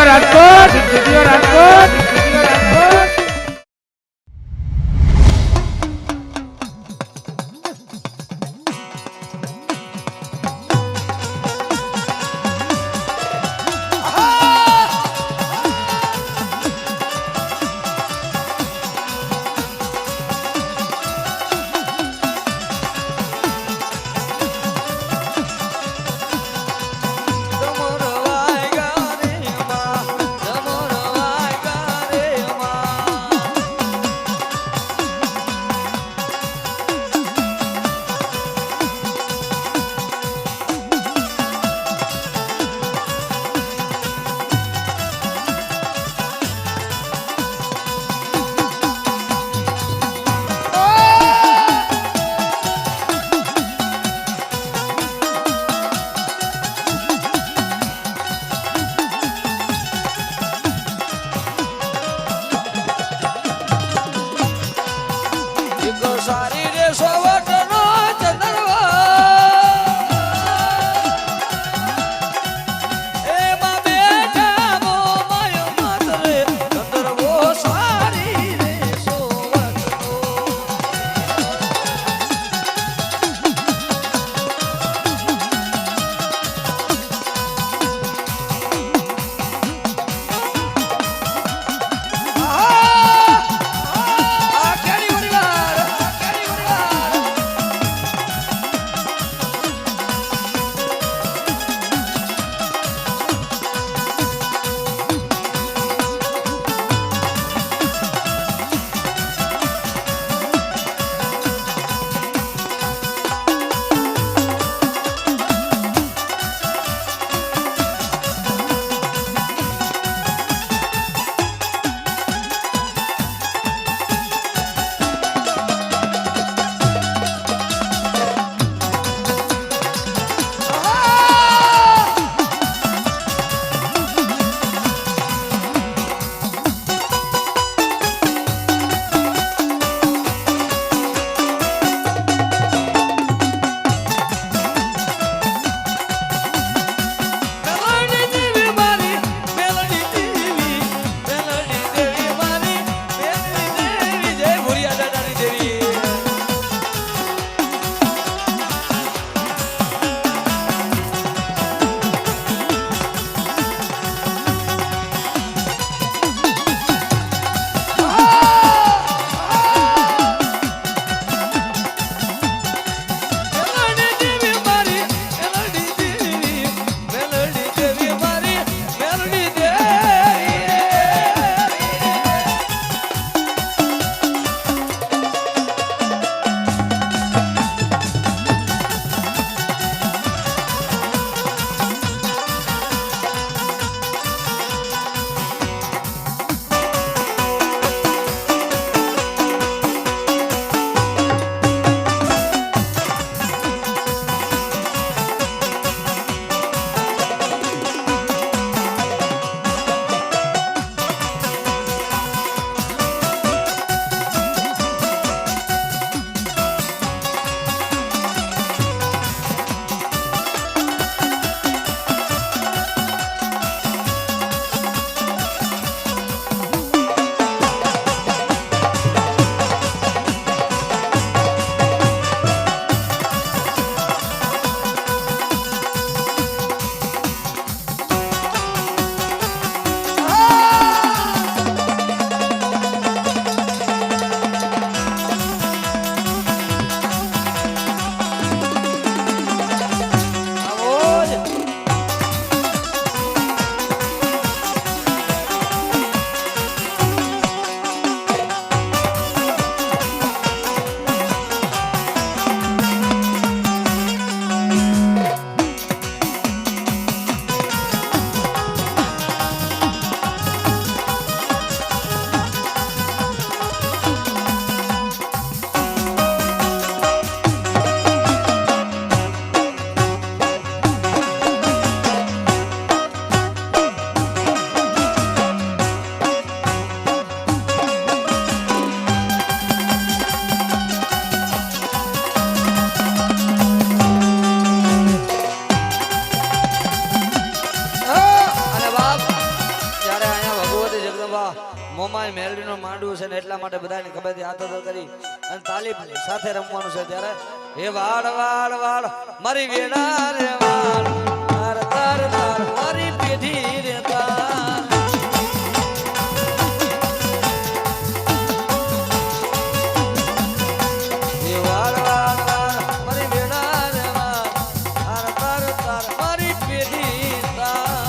રાજકોટ રાજકોટ મોમાય મેલડીનો માંડવું છે ને એટલા માટે બધાને ખબરથી હાથો કરી અને તાલી સાથે રમવાનું છે ત્યારે હે વાળ વાળ વાળ મારી વેડા રે વાળ તાર તાર તાર મારી પેઢી રે તાર હે વાળ વાળ વાળ મારી વેડા રે વાળ તાર તાર તાર મારી પેઢી તાર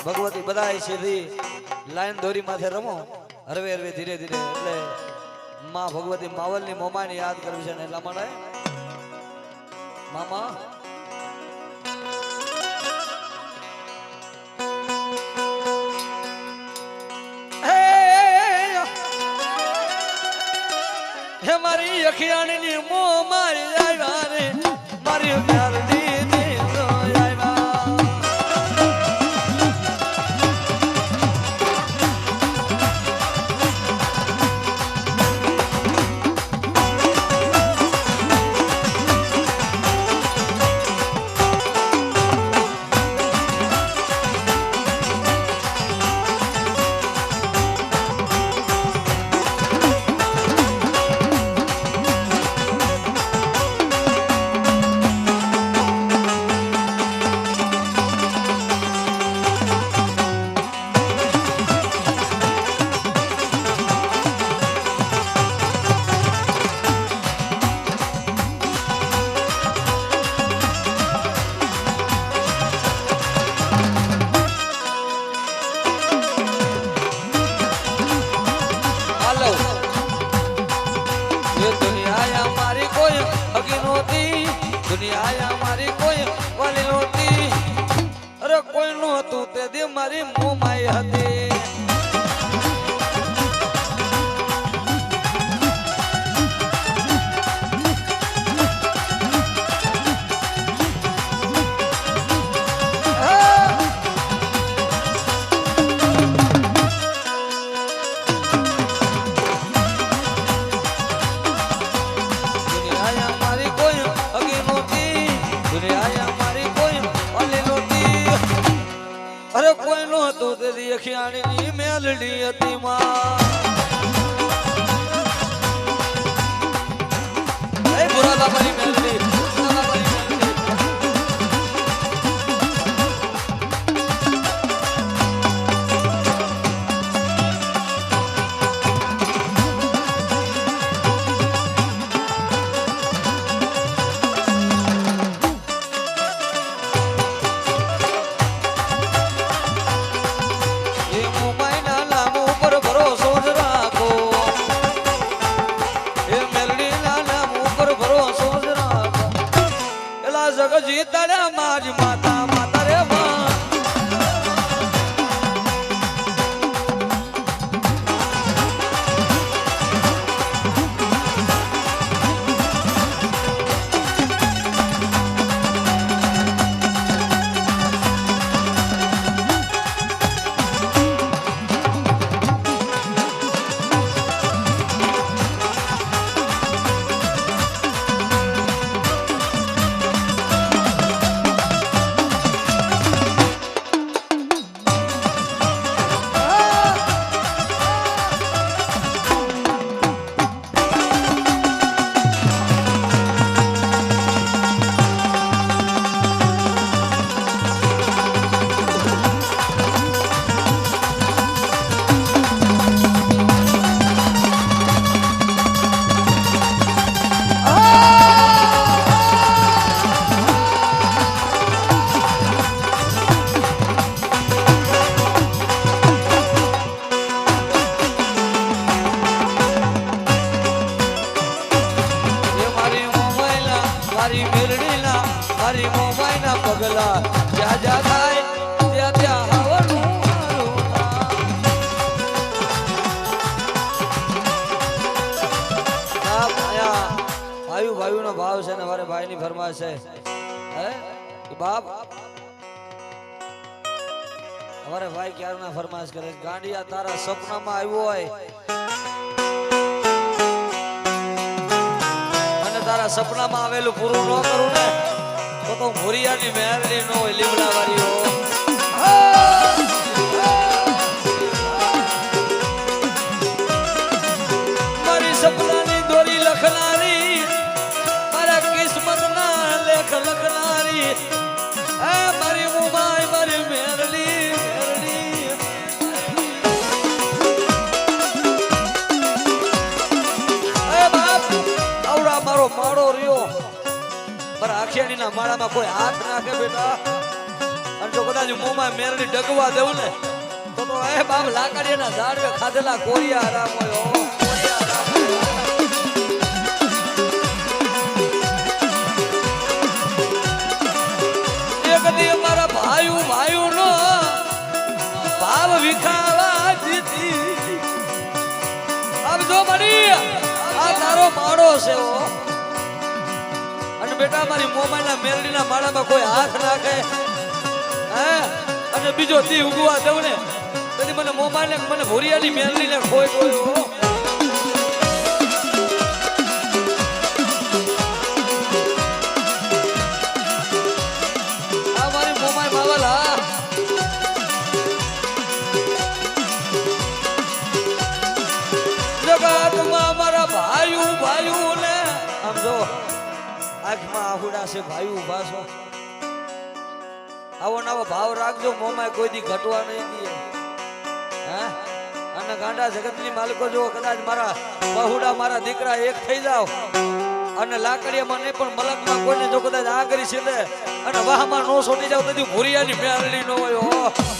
ભગવતી બધા સીધી લાઈન દોરી માથે રમો હરવે હરવે ધીરે ધીરે એટલે માં ભગવતી માવલની મોમાને યાદ કરવી છે ને એટલા માટે મામા હે મારી અખિયાણીની મો મારી આવ્યા રે મારી મેલડી દુનિયા મારી કોઈ વાલી નહોતી અરે કોઈ નું હતું તે દી મારી મોમાઈ હતી અરે કોઈ નું હતું તે અખિયાણીની મેલડી હતી માં એ બુરા બાપાની મેલડી ભરોસો જ રાખો વાલા જ્યાં જ્યાં થાય ત્યાં ત્યાં આવવાનું મારું નામ. ભાઈ ભાઈનો ભાવ છે ને મારે ભાઈની ફરમાશ છે હે બાપ અમારે ભાઈ ક્યારના ફરમાશ કરે ગાંડિયા તારા સપનામાં આવ્યો હોય અને તારા સપનામાં આવેલું પૂરું ન કરું ને તો ભોરિયાની મહેરલી નો હોય લીમડા વાળીઓ મારી સપનાની દોરી લખનારી મારા કિસ્મતના લેખ લખનારી મારી મુંબાઈ મારી મહેરલી મારો માળો રહ્યો મારા આખિયાણીના માળામાં કોઈ હાથ નાખે બેટા અને જો કદાચ મોંમાં મેરડી ડગવા દેવું ને તો એ બાપ લાકડીના ઝાડવે ખાધેલા કોરિયા આરામ હોય એક દી મારા ભાઈ નો ભાવ વિખાવા દીધી આપ જો મળી આ તારો માળો છે અને બેટા મારી મોબાઈલના મેરડીના માળામાં કોઈ હાથ નાખે હે અને બીજો દી ઉગવા દઉં ને તેથી મને મોબાઈલ મને ભોરિયાની મેરડીને ખોઈ ગયો આ મારી મોબાઈલ માવલા જગતમાં મારા ભાઈ ને આમ જો આંખમાં આહુડા છે ભાઈ ઉભા છો આવો નવો ભાવ રાખજો મોમાં કોઈ દી ઘટવા નહીં દે હે અને ગાંડા જગતની માલિકો જો કદાચ મારા બહુડા મારા દીકરા એક થઈ જાવ અને લાકડીયામાં નહીં પણ મલકમાં કોઈને જો કદાચ આ કરી છે અને વાહમાં નો છોટી જાવ તો ભૂરિયાની મેરડી નો હોય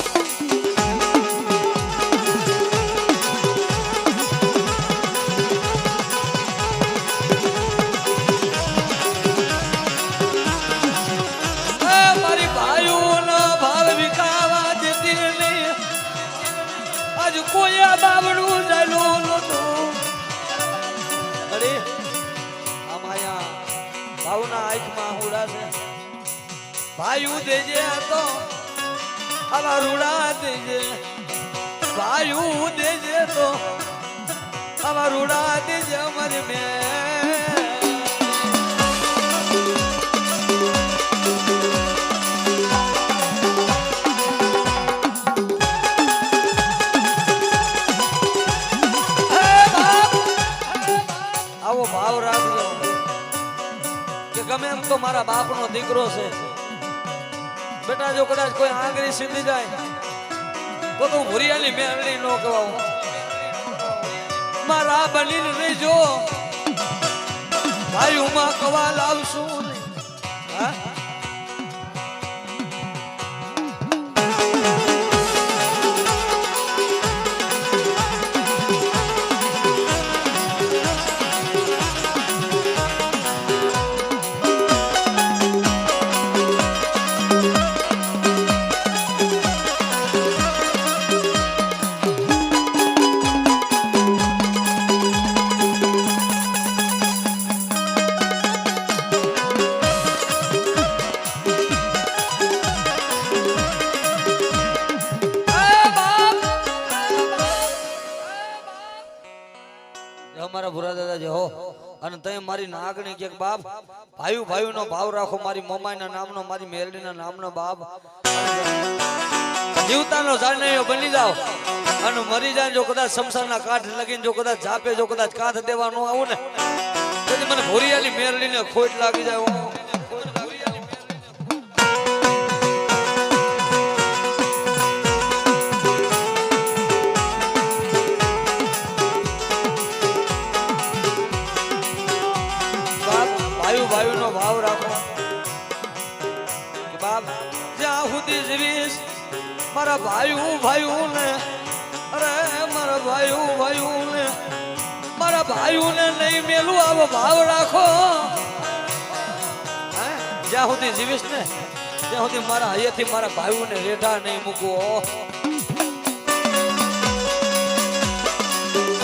કોયા બાબડું જલું નતું અરે આ માયા ભાવના આંખમાં હુડા છે ભાઈ દેજે તો આવા રૂડા દેજે ભાઈ દેજે તો આવા રૂડા દેજે અમારી મેં ભાવ રાખજો કે ગમે એમ તો મારા બાપનો દીકરો છે બેટા જો કદાચ કોઈ આંગળી સીધી જાય તો તું ભૂરિયાની મેરડી નો કહેવાવ મારા બનીને રહેજો ભાઈ ઉમા કવા લાવશું હા અમારા ભુરા દાદાજી હો અને તમે મારી નાગણી કે બાપ ભાઈ નો ભાવ રાખો મારી મમાઈના નામનો મારી મેરડીના નામનો બાપ જીવતાનો જાણ્યો બની જાવ અને મરી જાય જો કદાચ સંસારના કાઠ લગીને જો કદાચ જાપે જો કદાચ કાઠ દેવા નો આવું ને તો મને ભોરિયાની મેરડીને ખોટ લાગી જાય ભાઈ નો ભાવ રાખો કે બાપ જ્યાં સુધી જીવીશ મારા ભાઈ ને અરે મારા ભાઈ ને મારા ભાઈઓને નહીં મેલું આવો ભાવ રાખો જ્યાં સુધી જીવીશ ને ત્યાં સુધી મારા હૈયેથી મારા ભાઈઓને રેઢા નહીં મૂકવો.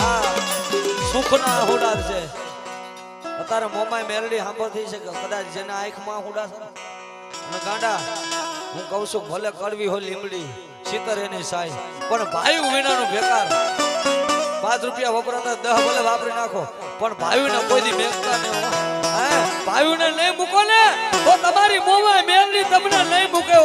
આ સુખના હુડાર છે. અત્યારે મોમાય મેરડી સાંભળ થઈ શકે કદાચ જેના આંખમાં હુડા છે અને ગાંડા હું કહું છું ભલે કડવી હોય લીમડી શીતર એની સાય પણ ભાઈ વિનાનું બેકાર. 5 રૂપિયા વપરાતા 10 ભલે વાપરી નાખો પણ ભાઈઓને કોઈ દી મેકતા નહીં. ભાઈઓને નહીં મૂકો ને તો તમારી મોમાય મેરડી તમને નહીં મૂકે.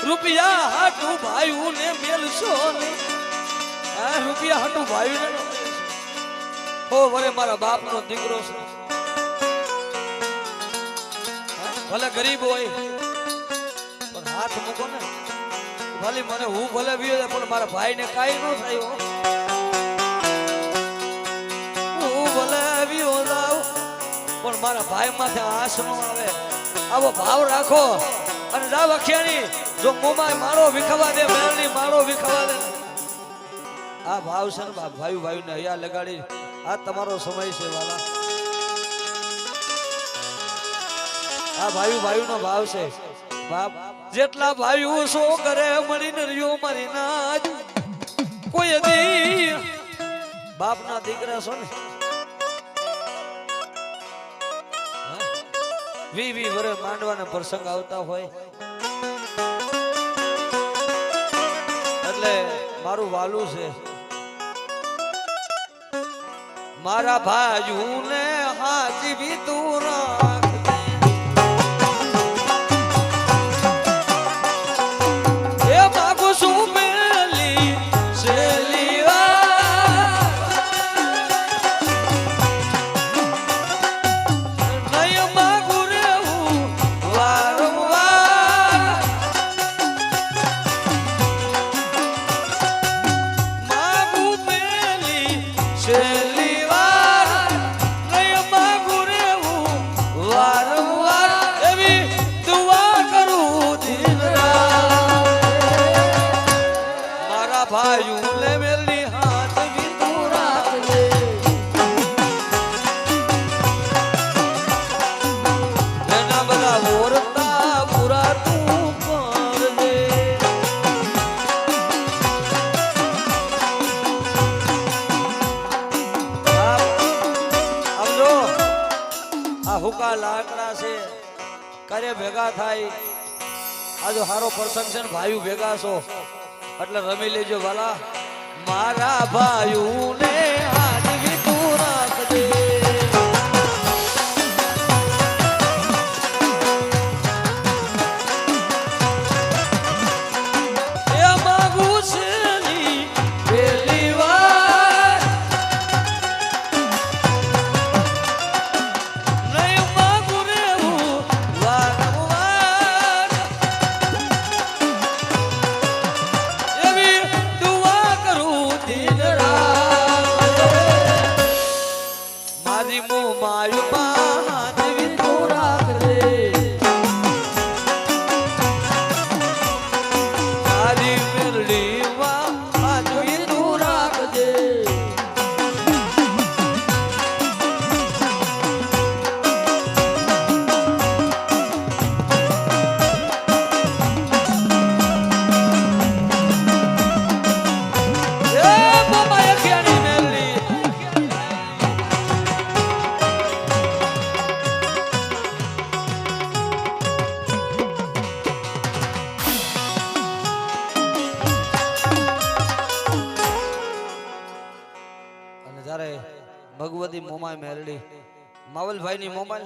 રૂપિયા હાટું ભાઈયું ને મેલશો ને. આ રૂપિયા હાટું ભાઈયું ને ઓ વરે મારા બાપ નો દીકરો છે. ભલે ગરીબ હોય પણ હાથ મૂકો ને ભલે મને હું ભલે વિયો પણ મારા ભાઈ ને કાઈ ન થાય. હું ભલે વિયો જાવ પણ મારા ભાઈ માથે આશ ન આવે. આવો ભાવ રાખો અને જાવ અખિયાની જો મોમાય મારો વિખવા દે મેરડી મારો વિખવા દે. આ ભાવ છે ને ભાઈ ભાઈ ને હૈયા લગાડી આ તમારો સમય છે વાલા. આ ભાઈ ભાઈ નો ભાવ છે. બાપ જેટલા ભાઈઓ સો કરે મળીને રહ્યો મારી નાજ કોઈ દી બાપ ના દીકરા છો ને 20 વર્ષ માંડવાના પ્રસંગ આવતા હોય એટલે મારું વાલું છે મારા ભાઈઓને હાચવી તું રાખજે. એ માગુ છું મેલી શેલી નય માગુ રેવું વારંવાર. માગુ મેલી શેલી હુકા લાકડા છે કરે ભેગા થાય. આ જો હારો પ્રસંગ છે ને ભાઈઓ ભેગા છો એટલે રમી લેજો વાલા. મારા ભાઈઓને હાજવી તું રાખજે. એ માગુ છે ની પેલી વાર નહીં માગુ રેવું વારંવાર. એવી દુઆ કરું દિન રાત મારી મોમાયું હાજવી તું રાખજે. મારી મેરડીમાં હાજવી તું રાખજે. એ મોમાય અખિયાની મેરડી અને જ્યારે ભગવતી મોમાય મેરડી માવલભાઈ ની મોમાય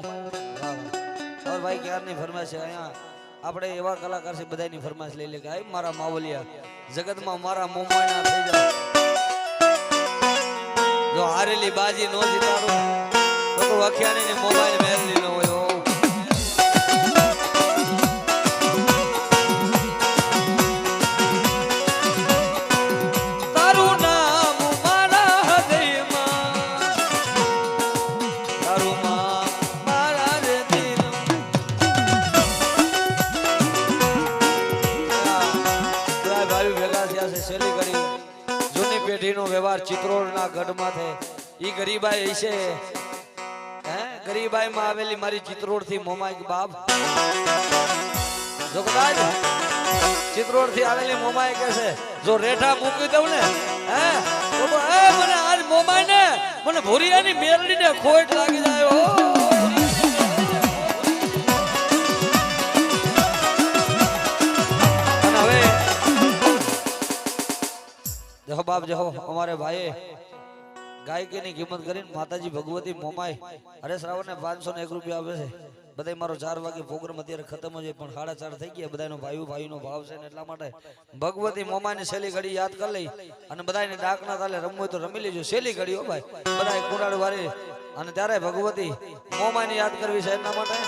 ભાઈ ક્યારની ફરમાઈશ છે. અહીંયા આપણે એવા કલાકાર છે બધાની ફરમાઈશ લઈ લે કે મારા માવલિયા જગતમાં મારા મોમાય ના થઈ જાય. જો હારેલી બાજી નો જીતાડું તો અખિયાની ને મોમાય મેરડી ન હોય. તારું નામ મારા હૃદયમાં તારું નામ મારા હૃદયમાં રહ્યા છે છેલ્લી ઘડી જૂની પેઢીનો વ્યવહાર ચિત્રોડના ગઢમાં ઈ ગરીબાઈ છે હે ગરીબાઈ માં આવેલી મારી ચિત્રોડ થી મોમાઈ બાપ જો કદાચ ચિત્રોડ થી આવેલી મોમાઈ કહે છે જો રેઠા મૂકી દઉં ને હે તો એ મને આજ મોમાઈ ને મને ભોરિયાની મેરડી ને ખોટ લાગી જાય હો जहो बाप जहो हमारे भाई गायकी ની કિંમત કરીને માતાજી ભગવતી મોમાઈ અરે શ્રાવણ ને 501 રૂપિયા આવે છે બધાય મારો 4 વાગે પ્રોગ્રામ અત્યારે ખતમ છે પણ 4:30 થઈ ગયા બધાયનો ભાઈનો ભાવ છે ને એટલા માટે ભગવતી મોમાઈ ની છેલ્લી ઘડી યાદ કરી લઈ અને બધાયને ડાકના તાલે રમવું તો રમી લેજો છેલ્લી ઘડી હો ભાઈ બધાય કુરાડ વારી અને ત્યારે ભગવતી મોમાઈ ને યાદ કરવી છે એટલા માટે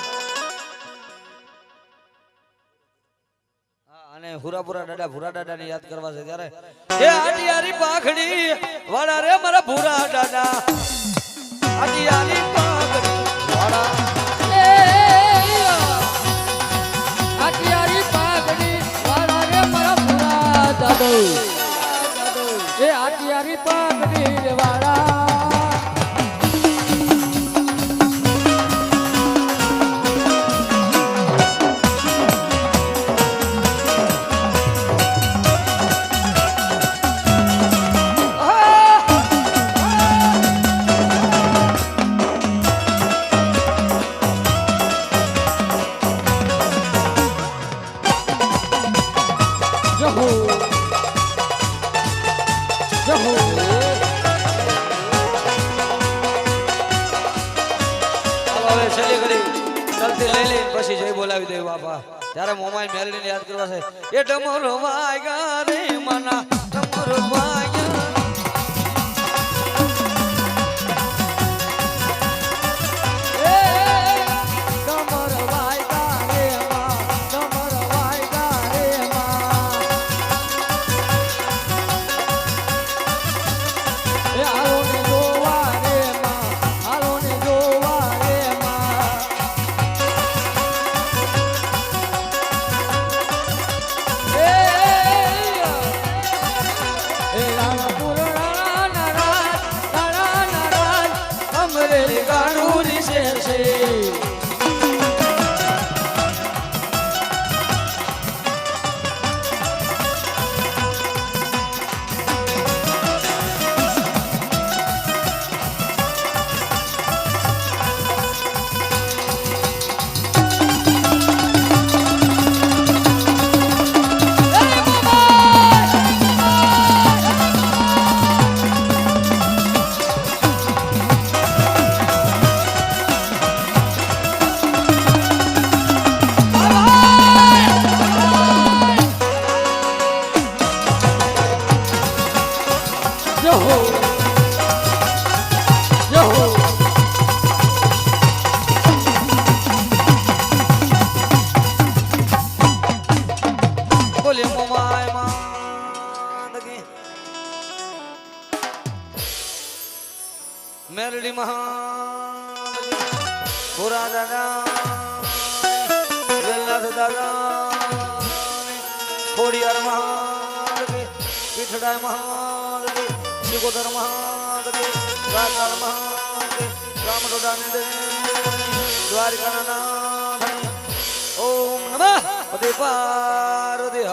અને હુરાપુરા દાદા ભૂરા દાદા ને યાદ કરવા છે ત્યારે એ આટિયારી પાખડી વાળા રે મારા ભૂરા દાદા આટિયારી પાખડી વાળા એ આટિયારી પાઘડી વાળા રે મારા ભૂરા દાદો એ આટિયારી પાઘડી વાળા પછી જય બોલાવી દે બાપા ત્યારે મોમાઈ મેલડી ને યાદ કરવા છે એ ડમરો વાગ્યા રે મના ડમરો વાગ્યા મેરડી મહા ભૂરા દાદા વેલનાથ દાદા ખોડિયાર મહા પીઠડા મહા સિકોદર મહા રાજાળ મહા રામડોડા ને દ્વારિકાના નાથ ઓમ નમઃ પતિ પાર્વતી